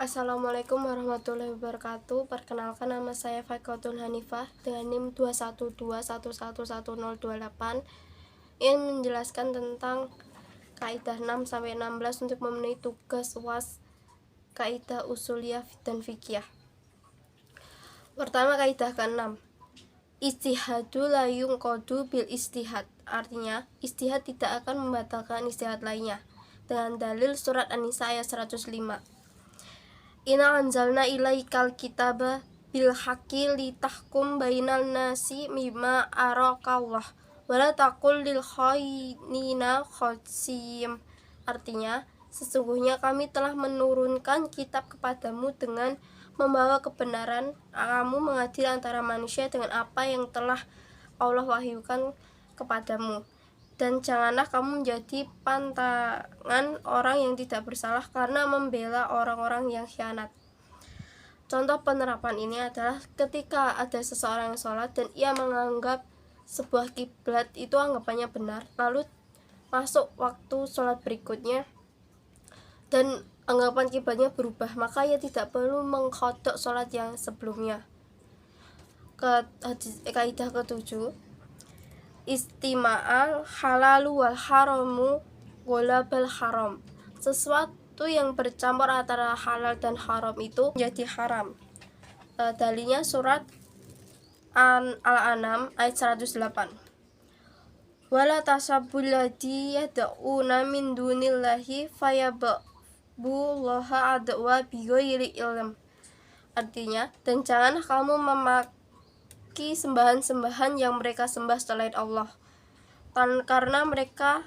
Assalamualaikum warahmatullahi wabarakatuh. Perkenalkan, nama saya Faikotun Hanifah dengan NIM 21211111028 ingin menjelaskan tentang kaidah 6-16 untuk memenuhi tugas UAS kaidah usuliyah dan fikih. Pertama, kaidah ke-6. Ijtihadu la yunqadu bil ijtihad. Artinya, ijtihad tidak akan membatalkan ijtihad lainnya. Dengan dalil surat An-Nisa ayat 105. Inna anzalna ilaikal kitaba bil haqqi litahkum bainal nasi mimma arakallah wala taqul lil khainina khasim. Artinya, sesungguhnya kami telah menurunkan kitab kepadamu dengan membawa kebenaran. Kamu mengadil antara manusia dengan apa yang telah Allah wahyukan kepadamu. Dan janganlah kamu menjadi pantangan orang yang tidak bersalah karena membela orang-orang yang khianat. Contoh penerapan ini adalah ketika ada seseorang yang sholat dan ia menganggap sebuah kiblat itu anggapannya benar, lalu masuk waktu sholat berikutnya dan anggapan kiblatnya berubah, maka ia tidak perlu mengqadha sholat yang sebelumnya. Kaidah ke-7, istima'al halalu wal haramu golabal haram. Sesuatu yang bercampur antara halal dan haram itu menjadi haram. Dalilnya surat Al-An'am ayat 108. Wala tasabbul ladzi yad'una min dunillahi fayabullaha adwa bighairi ilm. Artinya, dan janganlah kamu memaki sembahan-sembahan yang mereka sembah selain Allah, karena mereka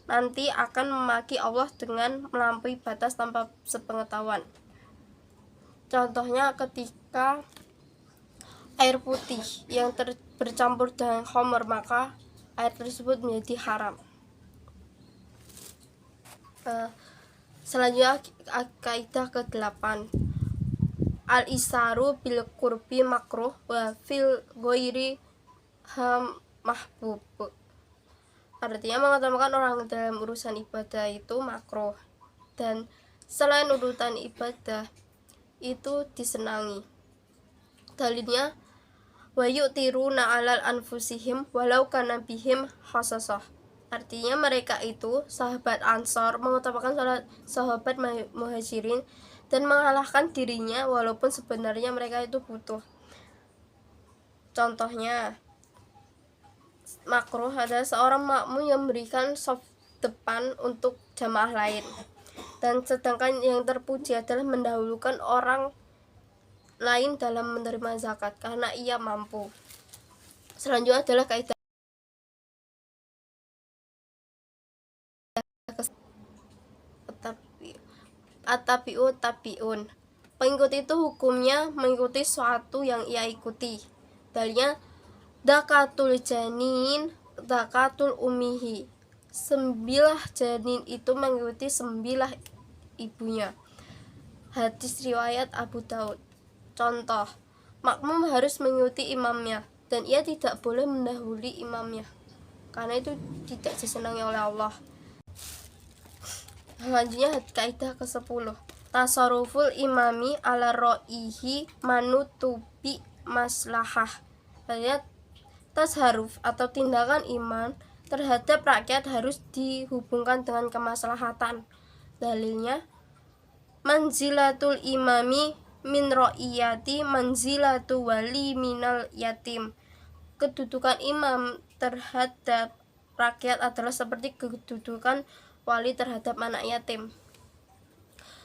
nanti akan memaki Allah dengan melampaui batas tanpa sepengetahuan. Contohnya ketika air putih yang bercampur dengan khamr, maka air tersebut menjadi haram. Selanjutnya kaidah ke-8. Al-isaru bil qurbi makruh wa fil ghairi mahbub. Artinya, mengutamakan orang dalam urusan ibadah itu makruh, dan selain urutan ibadah itu disenangi. Dalilnya, wa yu'tiruna 'alal anfusihim walau kana bihim khasasah. Artinya, mereka itu sahabat Ansor mengutamakan sahabat Muhajirin dan mengalahkan dirinya walaupun sebenarnya mereka itu butuh. Contohnya, makruh adalah seorang makmum yang memberikan saf depan untuk jamaah lain, dan sedangkan yang terpuji adalah mendahulukan orang lain dalam menerima zakat karena ia mampu. Selanjutnya adalah kaidah tabiun. Pengikut itu hukumnya mengikuti sesuatu yang ia ikuti. Dalilnya, zakatul janin zakatul umihi. Sembilah janin itu mengikuti sembilah ibunya. Hadis riwayat Abu Daud. Contoh, makmum harus mengikuti imamnya dan ia tidak boleh mendahului imamnya karena itu tidak disenangi oleh Allah. Selanjutnya kaidah ke-10. Tasarruful imami ala ro'ihi manutubi maslahah. Lihat, tasarruf atau tindakan imam terhadap rakyat harus dihubungkan dengan kemaslahatan. Dalilnya, manzilatul imami min ro'iyati manzilatu wali minal yatim. Kedudukan imam terhadap rakyat adalah seperti kedudukan wali terhadap anak yatim.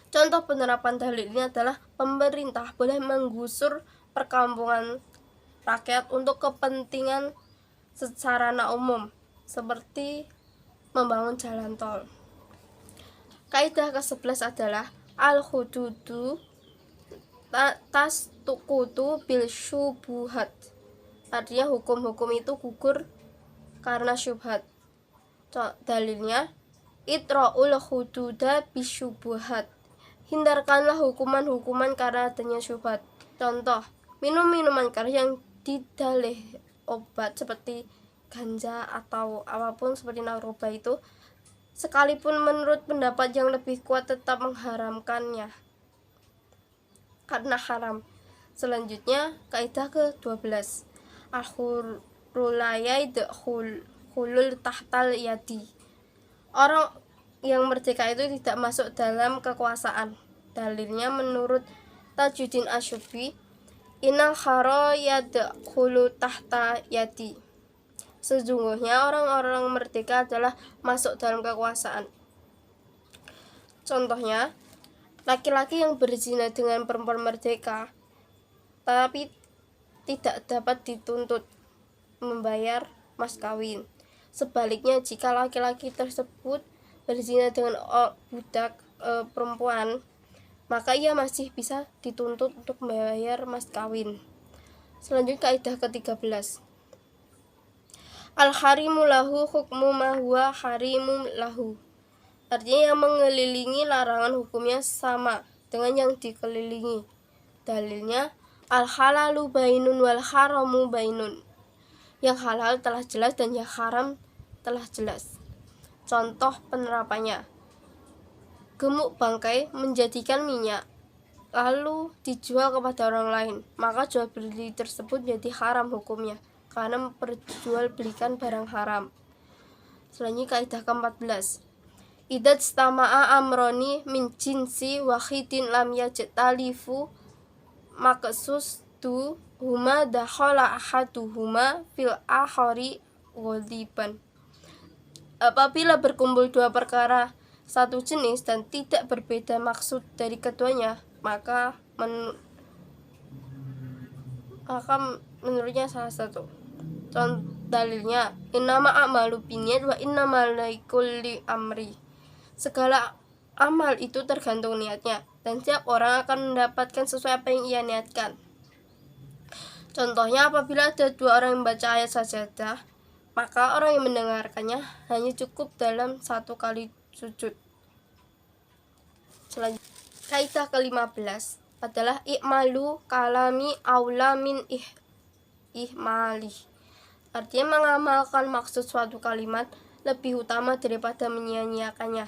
Contoh penerapan dalil ini adalah pemerintah boleh menggusur perkampungan rakyat untuk kepentingan sarana umum seperti membangun jalan tol. Kaidah ke-11 adalah al-hududu tastuqutu bil syubuhat. Artinya, hukum-hukum itu gugur karena syubhat. Dalilnya, itra'ul hududa bisyubuhat. Hindarkanlah hukuman-hukuman karena adanya syubhat. Contoh, minum minuman keras yang didalih obat seperti ganja atau apapun seperti narkoba itu, sekalipun menurut pendapat yang lebih kuat tetap mengharamkannya. karena haram. Selanjutnya kaidah ke-12, al-hurru la yadkhulul tahtal yadi. Orang yang merdeka itu tidak masuk dalam kekuasaan. Dalilnya menurut Tajuddin Asyubi, innal haro yadkhulu tahta yadi. Sesungguhnya orang-orang merdeka adalah masuk dalam kekuasaan. Contohnya, laki-laki yang berzina dengan perempuan merdeka tapi tidak dapat dituntut membayar mas kawin. Sebaliknya, jika laki-laki tersebut berzina dengan budak perempuan, maka ia masih bisa dituntut untuk membayar mas kawin. Selanjutnya kaidah ke-13, al-harimu lahu hukmu ma huwa harimu lahu. Artinya yang mengelilingi larangan hukumnya sama dengan yang dikelilingi. Dalilnya al-halalu bainun wal haramu bainun. Yang halal telah jelas dan yang haram telah jelas. Contoh penerapannya, gemuk bangkai menjadikan minyak lalu dijual kepada orang lain, maka jual beli tersebut jadi haram hukumnya karena memperjualbelikan barang haram. Selanjutnya kaidah ke-14, idza stama'a amroni min jinsi wahidin lam yajtalifu maqsustu huma dakhala ahaduhuma fil akhari ghaliban. Apabila berkumpul dua perkara satu jenis dan tidak berbeda maksud dari keduanya, maka menurutnya salah satu. Contoh dalilnya, innama a'malu binniyat wa innamal likulli amri. Segala amal itu tergantung niatnya, dan setiap orang akan mendapatkan sesuai apa yang ia niatkan. Contohnya, apabila ada dua orang yang membaca ayat sajadah, maka orang yang mendengarkannya hanya cukup dalam satu kali sujud. Selanjutnya, kaidah ke-15 adalah i'malu kalami aula min ihmali. Artinya mengamalkan maksud suatu kalimat lebih utama daripada menyia-nyiakannya.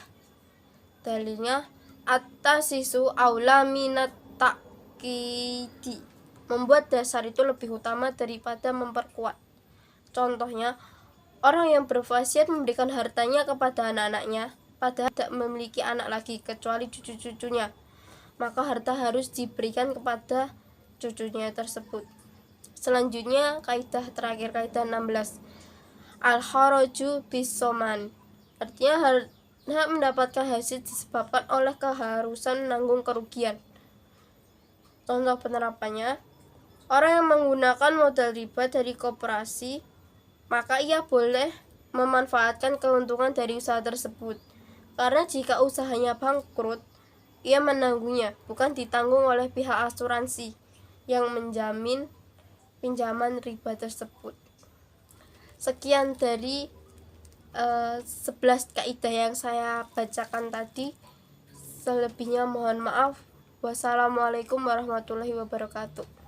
Dalilnya at-tasisu aula minat ta'kidi. Membuat dasar itu lebih utama daripada memperkuat. Contohnya, orang yang berwasiat memberikan hartanya kepada anak-anaknya padahal tidak memiliki anak lagi kecuali cucu-cucunya, maka harta harus diberikan kepada cucunya tersebut. Selanjutnya kaidah terakhir, kaidah 16, al-kharaju bisoman. Artinya hak mendapatkan hasil disebabkan oleh keharusan menanggung kerugian. Contoh penerapannya, orang yang menggunakan modal riba dari koperasi, maka ia boleh memanfaatkan keuntungan dari usaha tersebut, karena jika usahanya bangkrut, ia menanggungnya, bukan ditanggung oleh pihak asuransi yang menjamin pinjaman riba tersebut. Sekian dari 11 kaidah yang saya bacakan tadi. Selebihnya mohon maaf. Wassalamualaikum warahmatullahi wabarakatuh.